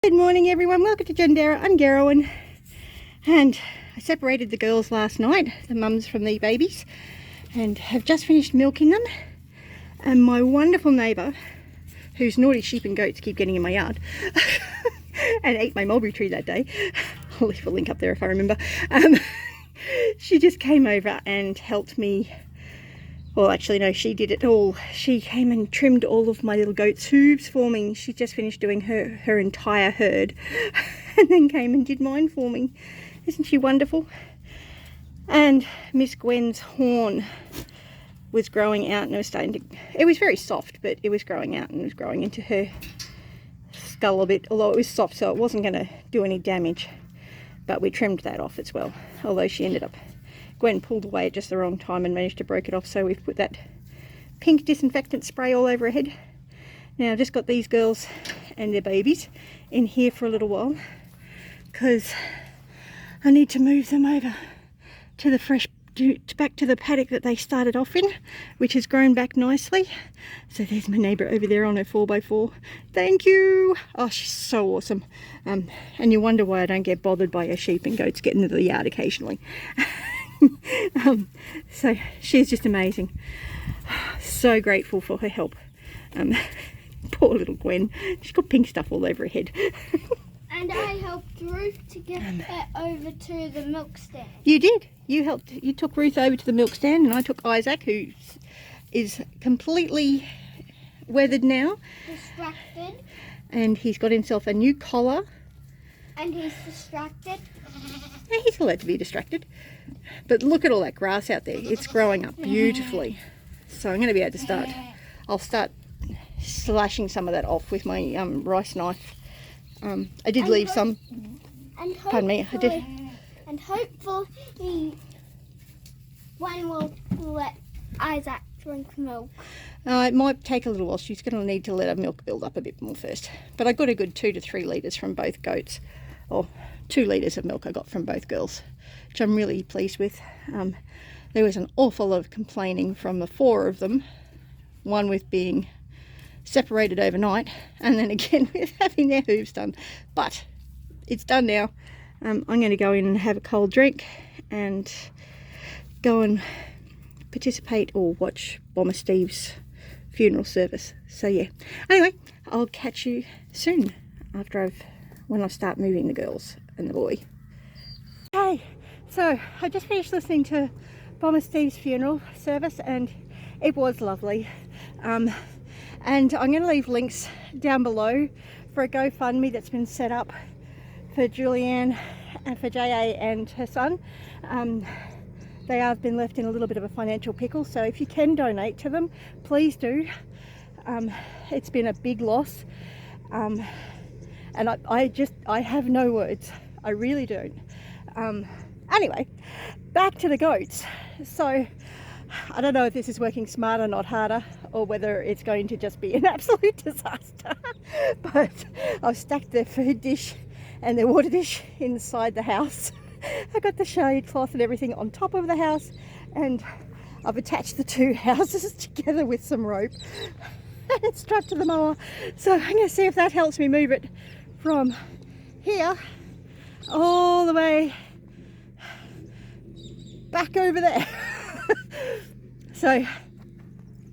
Good morning everyone, welcome to Jundera. I'm Gerwin, and I separated the girls last night, the mums from the babies, and have just finished milking them. And my wonderful neighbour, whose naughty sheep and goats keep getting in my yard and ate my mulberry tree that day, I'll leave a link up there if I remember, she just came over and helped me. Well, actually, no, she did it all. She came and trimmed all of my little goats' hooves for me. She just finished doing her entire herd and then came and did mine for me. Isn't she wonderful? And Miss Gwen's horn was growing out and it was starting to... It was very soft, but it was growing out and was growing into her skull a bit, although it was soft, so it wasn't going to do any damage. But we trimmed that off as well, although she ended up... Gwen pulled away at just the wrong time and managed to break it off, so we've put that pink disinfectant spray all over her head. Now I've just got these girls and their babies in here for a little while because I need to move them over to the back to the paddock that they started off in, which has grown back nicely. So there's my neighbour over there on her 4x4. Thank you. Oh, she's so awesome. And you wonder why I don't get bothered by her sheep and goats getting into the yard occasionally. So she's just amazing. So grateful for her help. Poor little Gwen, she's got pink stuff all over her head. And I helped Ruth to get it over to the milk stand. You did. You took Ruth over to the milk stand, and I took Isaac, who is completely weathered now. Distracted. And he's got himself a new collar. And he's distracted. Yeah, he's allowed to be distracted. But look at all that grass out there. It's growing up beautifully. So I'm going to be able to start. I'll start slashing some of that off with my rice knife. I did leave some. Pardon me. I did. And hopefully one will let Isaac drink milk. It might take a little while. She's going to need to let her milk build up a bit more first. But I got a good 2 to 3 litres from both goats. Or 2 litres of milk I got from both girls, which I'm really pleased with. There was an awful lot of complaining from the 4 of them. One with being separated overnight, and then again with having their hooves done. But it's done now. I'm going to go in and have a cold drink and go and participate or watch Bomber Steve's funeral service. So yeah, anyway, I'll catch you soon when I start moving the girls and the boy. Hey, so I just finished listening to Bomber Steve's funeral service and it was lovely. And I'm going to leave links down below for a GoFundMe that's been set up for Julianne and for JA and her son. They have been left in a little bit of a financial pickle, so if you can donate to them, please do. It's been a big loss, and I have no words. I really don't. Anyway, back to the goats. So I don't know if this is working smarter, not harder, or whether it's going to just be an absolute disaster. But I've stacked their food dish and their water dish inside the house. I got the shade cloth and everything on top of the house, and I've attached the 2 houses together with some rope and it's strapped to the mower. So I'm going to see if that helps me move it from here all the way back over there. So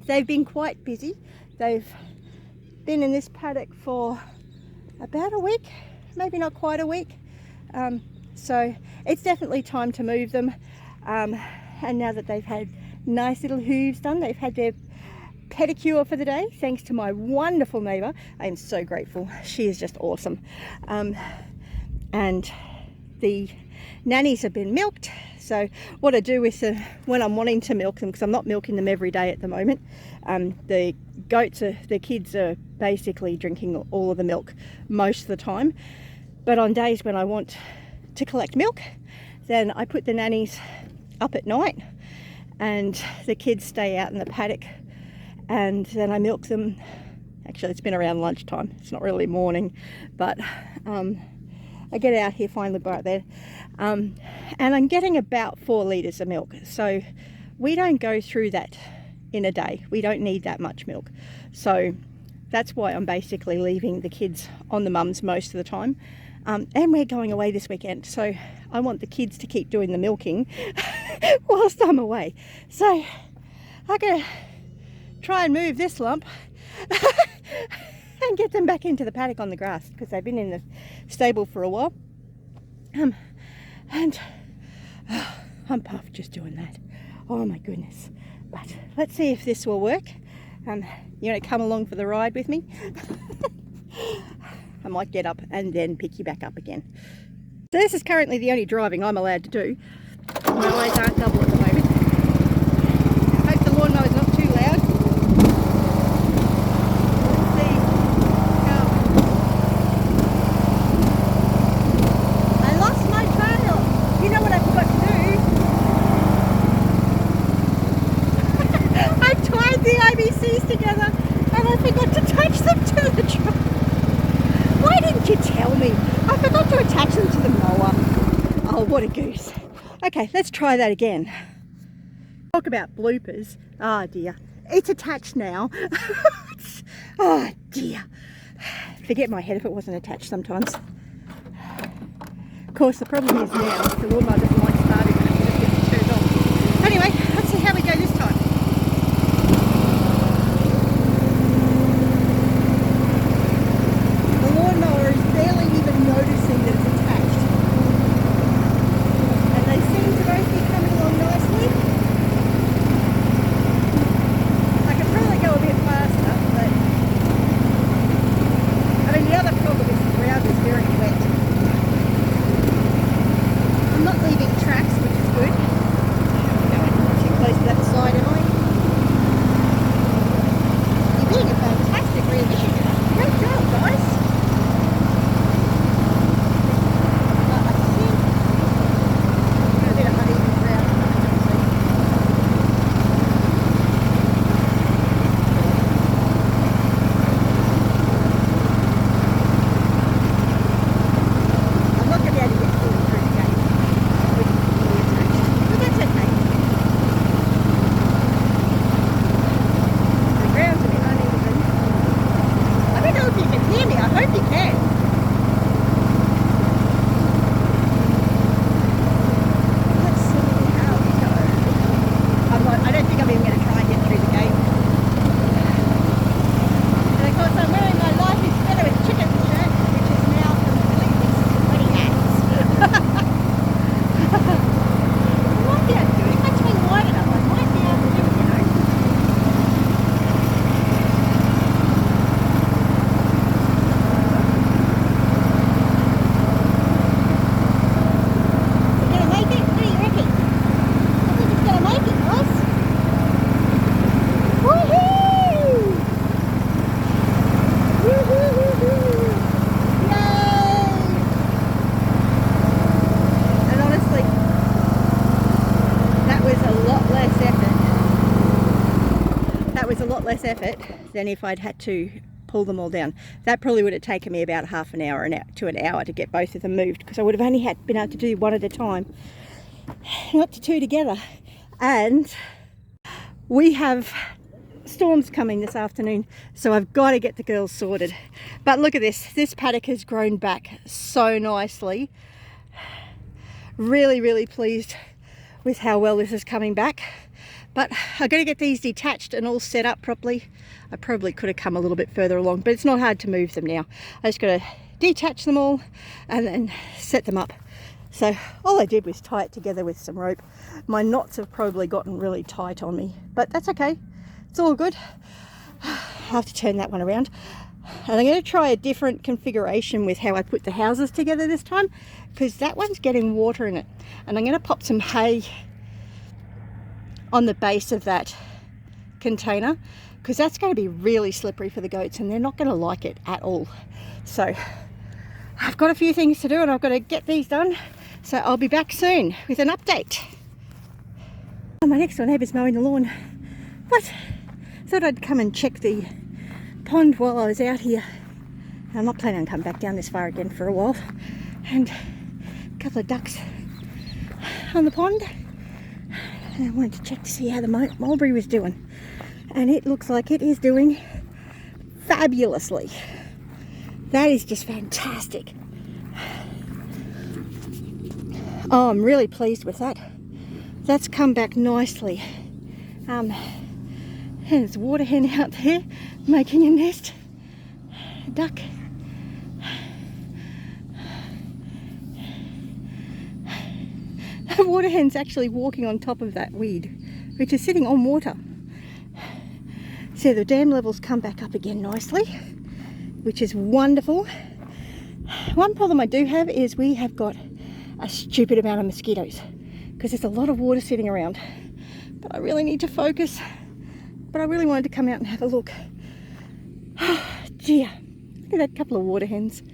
they've been quite busy. They've been in this paddock for about a week, maybe not quite a week. So it's definitely time to move them. And now that they've had nice little hooves done, they've had their pedicure for the day, thanks to my wonderful neighbour. I am so grateful. She is just awesome. And the nannies have been milked. So what I do with when I'm wanting to milk them, because I'm not milking them every day at the moment, the kids are basically drinking all of the milk most of the time. But on days when I want to collect milk, then I put the nannies up at night and the kids stay out in the paddock, and then I milk them. Actually, it's been around lunchtime. It's not really morning, but I get out here finally right there, and I'm getting about 4 litres of milk. So we don't go through that in a day. We don't need that much milk. So that's why I'm basically leaving the kids on the mums most of the time. And we're going away this weekend, so I want the kids to keep doing the milking whilst I'm away. So I'm going to try and move this lump and get them back into the paddock on the grass, because they've been in the stable for a while. And I'm puffed just doing that. Oh my goodness. But let's see if this will work. You want to come along for the ride with me? I might get up and then pick you back up again. So this is currently the only driving I'm allowed to do. My eyes aren't double at the moment. Hope the lawnmower's not too loud. Let's see. I lost my trail. You know what I forgot to do? I tied the IBCs together and I forgot to attach them to the truck. Why didn't you tell me? I forgot to attach them to the mower. Oh, what a goose. Okay, let's try that again. Talk about bloopers. Oh dear. It's attached now. Oh dear. Forget my head if it wasn't attached sometimes. Of course, the problem is now the lawnmower doesn't like starting when it gets turned on. Anyway, let's see how we go this time. The lawnmower is barely even noticing that it's attached. And they seem to both be coming along nicely. I could probably go a bit faster, but I mean the other problem is the ground is very wet. I'm not leaving tracks, which is good. I'm going too close to that side, am I? You're being a fantastic rear vision. Great job, guys. But I think got a bit of uneven ground. I'm not going to be able to get fully through the gate with it fully attached, but that's okay. The ground's a bit uneven. I don't know if you can hear me. I hope you can. Let's see how we go. I don't think I'm even going to try and get through the gate. And of course I'm wearing my Life is Better with Chicken shirt, which is now completely sweaty hats. I might be able to do it. If I swing wide enough, I might be able to do it, you know. Is it going to make it? What do you reckon? I think it's going to make it, guys. Woohoo! Woohoo! Yay! And honestly, that was a lot less effort. That was a lot less effort than if I'd had to pull them all down. That probably would have taken me about half an hour to an hour to get both of them moved, because I would have only been able to do one at a time, not to two together. And we have storms coming this afternoon, so I've got to get the girls sorted. But look at this. This paddock has grown back so nicely. Really, really pleased with how well this is coming back. But I've got to get these detached and all set up properly. I probably could have come a little bit further along, but it's not hard to move them now. I just got to detach them all and then set them up. So all I did was tie it together with some rope. My knots have probably gotten really tight on me, but that's okay. It's all good. I have to turn that one around. And I'm going to try a different configuration with how I put the houses together this time, because that one's getting water in it. And I'm going to pop some hay on the base of that container, because that's going to be really slippery for the goats and they're not going to like it at all. So I've got a few things to do and I've got to get these done. So I'll be back soon with an update. Oh, my next door neighbour's mowing the lawn. What? Thought I'd come and check the pond while I was out here. I'm not planning on coming back down this far again for a while. And a couple of ducks on the pond. And I wanted to check to see how the mulberry was doing. And it looks like it is doing fabulously. That is just fantastic. Oh, I'm really pleased with that. That's come back nicely. And there's a water hen out there making a nest. A duck. The water hen's actually walking on top of that weed, which is sitting on water. So the dam levels come back up again nicely, which is wonderful. One problem I do have is we have got a stupid amount of mosquitoes because there's a lot of water sitting around. But I really need to focus. But I really wanted to come out and have a look. Oh dear, look at that couple of water hens.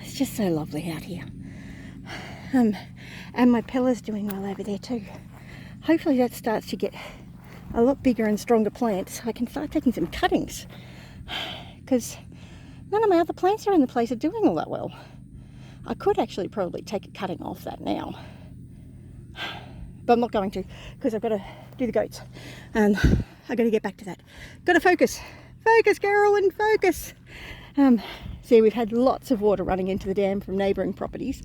It's just so lovely out here. And my Pella's doing well over there too. Hopefully that starts to get a lot bigger and stronger plants so I can start taking some cuttings, because none of my other plants around the place are doing all that well. I could actually probably take a cutting off that now, but I'm not going to because I've got to do the goats and I've got to get back to that. Got to focus. Focus, Carolyn, focus. See, we've had lots of water running into the dam from neighbouring properties,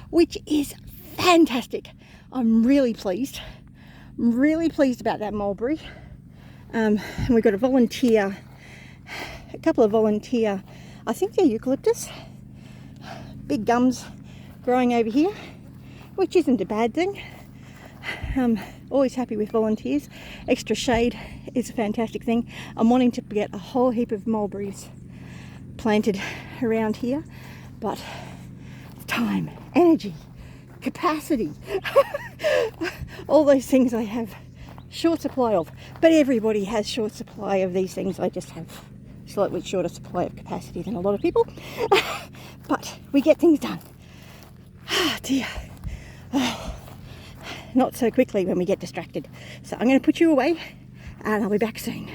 which is fantastic. I'm really pleased. I'm really pleased about that mulberry. And we've got a couple of volunteer, I think they're eucalyptus, big gums growing over here, which isn't a bad thing. Always happy with volunteers. Extra shade is a fantastic thing. I'm wanting to get a whole heap of mulberries planted around here, but time, energy, capacity, all those things I have short supply of. But everybody has short supply of these things. I just have slightly shorter supply of capacity than a lot of people. But we get things done. Oh dear. Oh, not so quickly when we get distracted. So I'm going to put you away and I'll be back soon.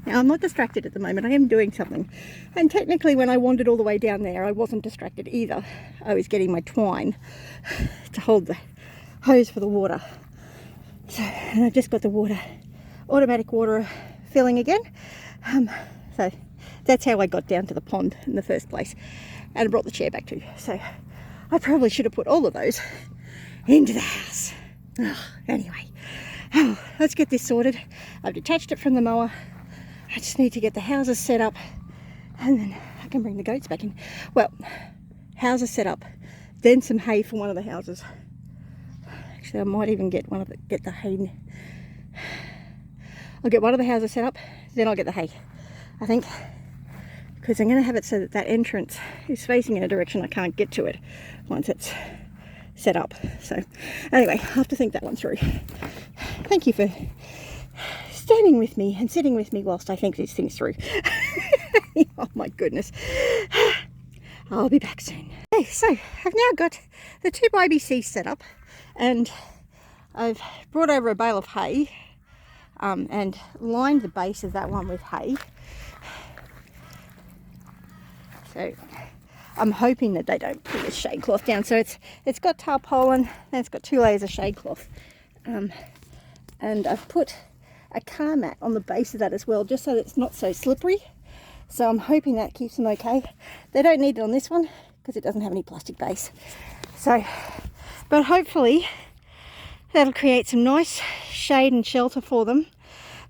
Now, I'm not distracted at the moment. I am doing something. And technically when I wandered all the way down there, I wasn't distracted either. I was getting my twine to hold the hose for the water. So, and I've just got the water, automatic water filling again. So that's how I got down to the pond in the first place. And I brought the chair back too. So I probably should have put all of those into the house. Anyway, let's get this sorted. I've detached it from the mower. I just need to get the houses set up and then I can bring the goats back in. Well, houses set up, then some hay for one of the houses. Actually, I might even get the hay. I'll get one of the houses set up, then I'll get the hay, I think, because I'm going to have it so that that entrance is facing in a direction I can't get to it once it's set up. So anyway, I'll have to think that one through. Thank you for standing with me and sitting with me whilst I think these things through. Oh my goodness. I'll be back soon. Okay, so I've now got the 2xBC set up and I've brought over a bale of hay and lined the base of that one with hay. So I'm hoping that they don't pull this shade cloth down. So it's got tarpaulin and it's got 2 layers of shade cloth. And I've put a car mat on the base of that as well, just so that it's not so slippery. So I'm hoping that keeps them okay. They don't need it on this one because it doesn't have any plastic base. So, but hopefully that'll create some nice shade and shelter for them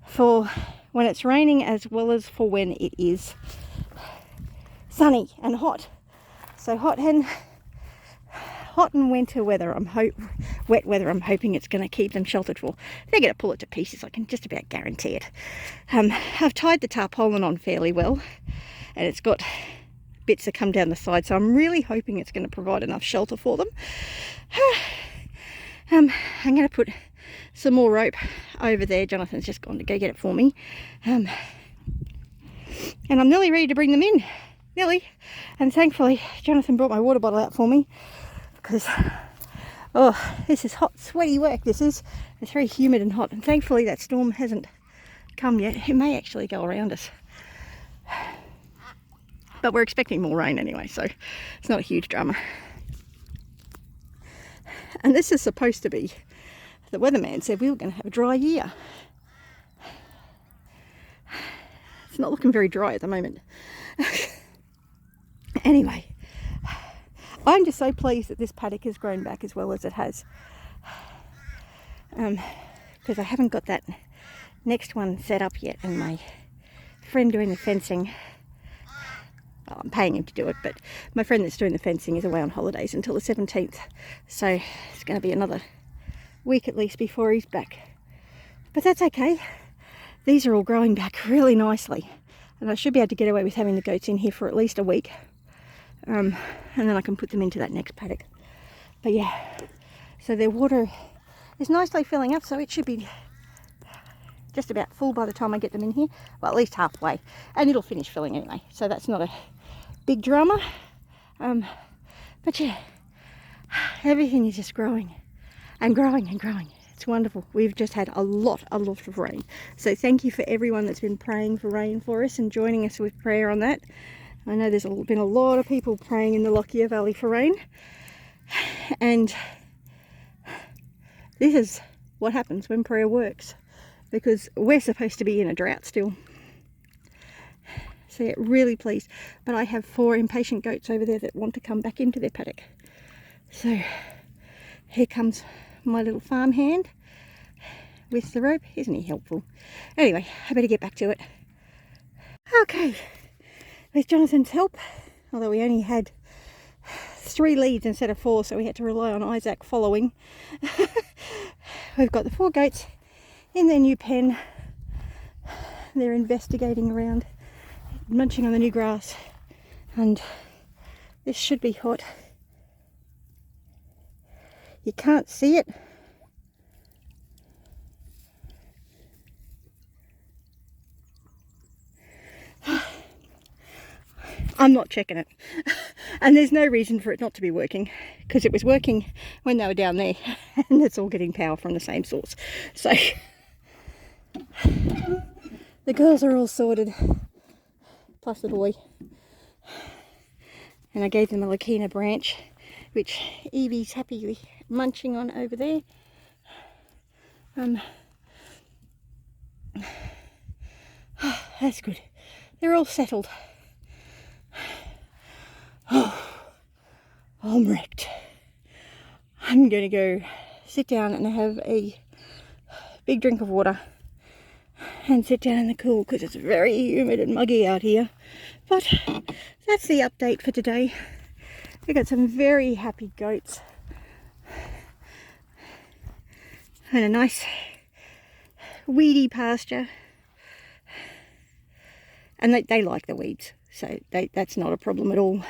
for when it's raining as well as for when it is sunny and hot. So hot and winter weather, wet weather, I'm hoping it's going to keep them sheltered for. They're going to pull it to pieces, I can just about guarantee it. I've tied the tarpaulin on fairly well and it's got bits that come down the side, so I'm really hoping it's going to provide enough shelter for them. I'm going to put some more rope over there. Jonathan's just gone to go get it for me. And I'm nearly ready to bring them in. Nearly. And thankfully Jonathan brought my water bottle out for me because this is hot, sweaty work. This is. It's very humid and hot, and thankfully that storm hasn't come yet. It may actually go around us, but we're expecting more rain anyway, so it's not a huge drama. And this is supposed to be, the weatherman said we were going to have a dry year. It's not looking very dry at the moment. Anyway, I'm just so pleased that this paddock has grown back as well as it has. Because I haven't got that next one set up yet, and my friend doing the fencing, well, I'm paying him to do it, but my friend that's doing the fencing is away on holidays until the 17th, so it's going to be another week at least before he's back. But that's okay. These are all growing back really nicely, and I should be able to get away with having the goats in here for at least a week, and then I can put them into that next paddock. But yeah, so their water is nicely filling up, so it should be just about full by the time I get them in here. Well, at least halfway, and it'll finish filling anyway, so that's not a big drama. But yeah, everything is just growing and growing and growing. It's wonderful. We've just had a lot of rain, so thank you for everyone that's been praying for rain for us and joining us with prayer on that. I know there's been a lot of people praying in the Lockyer Valley for rain, and this is what happens when prayer works, because we're supposed to be in a drought still. So yeah, really pleased. But I have 4 impatient goats over there that want to come back into their paddock. So here comes my little farm hand with the rope. Isn't he helpful? Anyway, I better get back to it. Okay, with Jonathan's help, although we only had 3 leads instead of 4, so we had to rely on Isaac following. We've got the 4 goats in their new pen. They're investigating around, munching on the new grass, and this should be hot. You can't see it, I'm not checking it. And there's no reason for it not to be working, because it was working when they were down there, and it's all getting power from the same source. So the girls are all sorted, plus the boy. And I gave them a Lakina branch, which Evie's happily munching on over there. That's good. They're all settled. Oh, I'm wrecked. I'm going to go sit down and have a big drink of water and sit down in the cool, because it's very humid and muggy out here. But that's the update for today. We've got some very happy goats and a nice weedy pasture, and they like the weeds, so that's not a problem at all.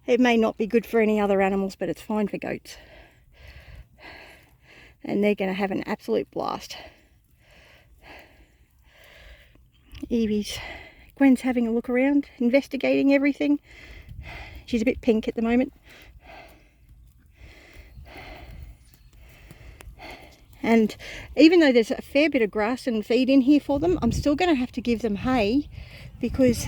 It may not be good for any other animals, but it's fine for goats. And they're going to have an absolute blast. Gwen's having a look around, investigating everything. She's a bit pink at the moment. And even though there's a fair bit of grass and feed in here for them, I'm still going to have to give them hay, because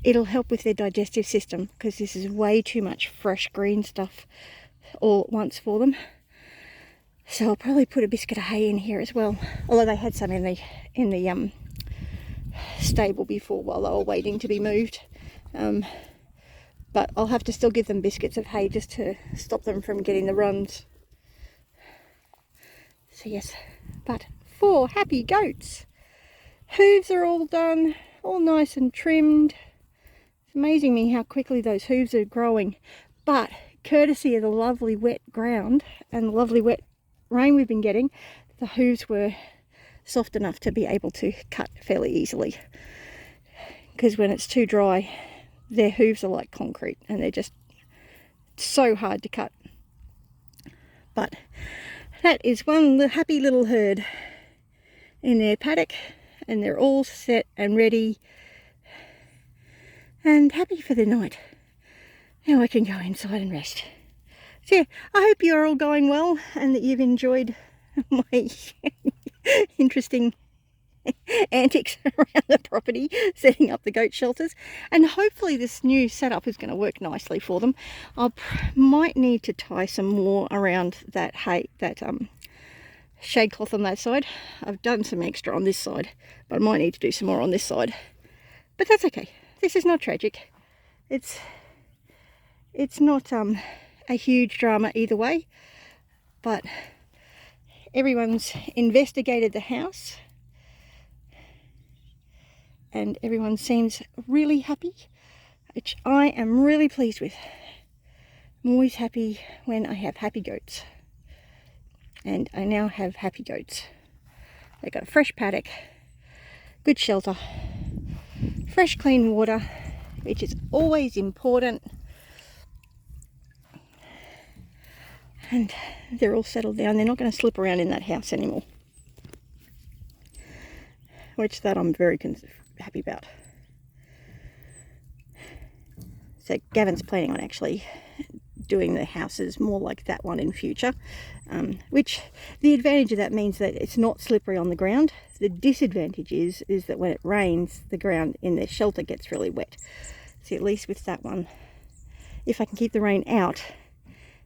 it'll help with their digestive system, because this is way too much fresh green stuff all at once for them. So I'll probably put a biscuit of hay in here as well, although they had some in the stable before while they were waiting to be moved. But I'll have to still give them biscuits of hay just to stop them from getting the runs. So yes, but 4 happy goats. Hooves are all done, all nice and trimmed. It's amazing me how quickly those hooves are growing, but courtesy of the lovely wet ground and the lovely wet rain we've been getting, the hooves were soft enough to be able to cut fairly easily, because when it's too dry, their hooves are like concrete and they're just so hard to cut. But that is one happy little herd in their paddock, and they're all set and ready and happy for the night. Now I can go inside and rest. So yeah, I hope you're all going well and that you've enjoyed my interesting antics around the property, setting up the goat shelters, and hopefully this new setup is going to work nicely for them. I might need to tie some more around that hay, that shade cloth on that side. I've done some extra on this side, but I might need to do some more on this side. But that's okay. This is not tragic. It's not a huge drama either way, but everyone's investigated the house and everyone seems really happy, which I am really pleased with. I'm always happy when I have happy goats, and I now have happy goats. They got a fresh paddock, good shelter, fresh clean water, which is always important, and they're all settled down. They're not going to slip around in that house anymore, which that I'm very happy about. So Gavin's planning on actually doing the houses more like that one in future, which the advantage of that means that it's not slippery on the ground. The disadvantage is that when it rains, the ground in the shelter gets really wet. See, at least with that one, if I can keep the rain out,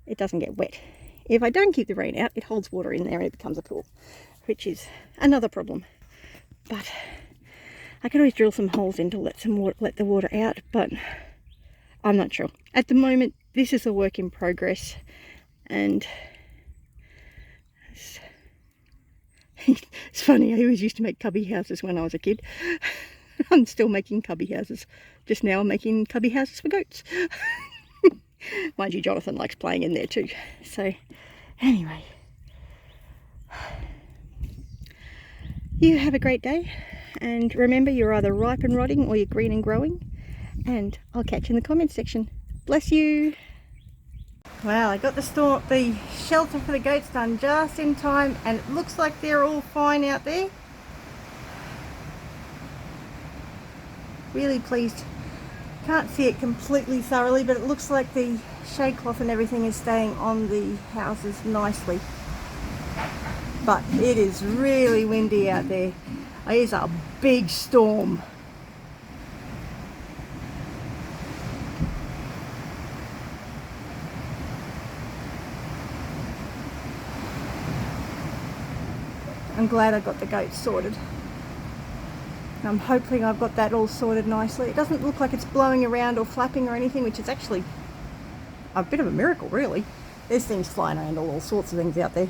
it doesn't get wet. If I don't keep the rain out, it holds water in there and it becomes a pool, which is another problem. But I can always drill some holes in to let the water out, but I'm not sure. At the moment, this is a work in progress, and it's funny, I always used to make cubby houses when I was a kid. I'm still making cubby houses. Just now I'm making cubby houses for goats. Mind you, Jonathan likes playing in there too. So anyway, you have a great day, and remember, you're either ripe and rotting or you're green and growing, and I'll catch you in the comments section. Bless you. Well, I got the shelter for the goats done just in time, and it looks like they're all fine out there. Really pleased. Can't see it completely thoroughly, but it looks like the shade cloth and everything is staying on the houses nicely. But it is really windy out there. It is a big storm. I'm glad I got the goats sorted. I'm hoping I've got that all sorted nicely. It doesn't look like it's blowing around or flapping or anything, which is actually a bit of a miracle, really. There's things flying around, all sorts of things out there.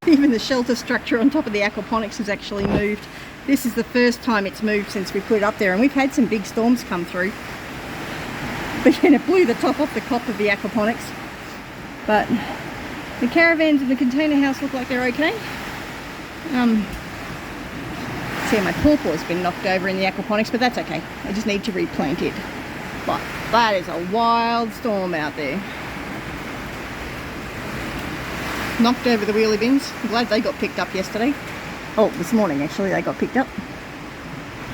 Even the shelter structure on top of the aquaponics has actually moved. This is the first time it's moved since we put it up there, and we've had some big storms come through. But again, it blew the top off the cop of the aquaponics. But the caravans and the container house look like they're okay. See, my pawpaw's been knocked over in the aquaponics, but that's okay. I just need to replant it. But that is a wild storm out there. Knocked over the wheelie bins. I'm glad they got picked up yesterday. Oh, this morning actually they got picked up.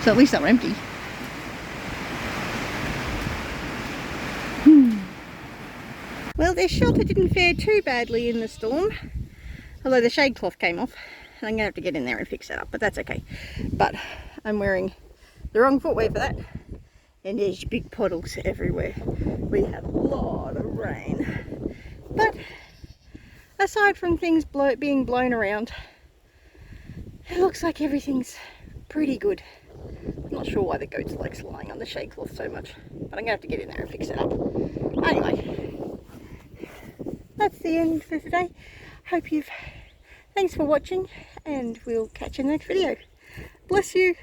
So at least they were empty. Well, their shelter didn't fare too badly in the storm, although the shade cloth came off. I'm going to have to get in there and fix that up, but that's okay. But I'm wearing the wrong footwear for that, and there's big puddles everywhere. We had a lot of rain. But aside from things being blown around, it looks like everything's pretty good. I'm not sure why the goats like lying on the shade cloth so much, but I'm going to have to get in there and fix it up. Anyway, that's the end for today. Thanks for watching, and we'll catch you in the next video. Bless you.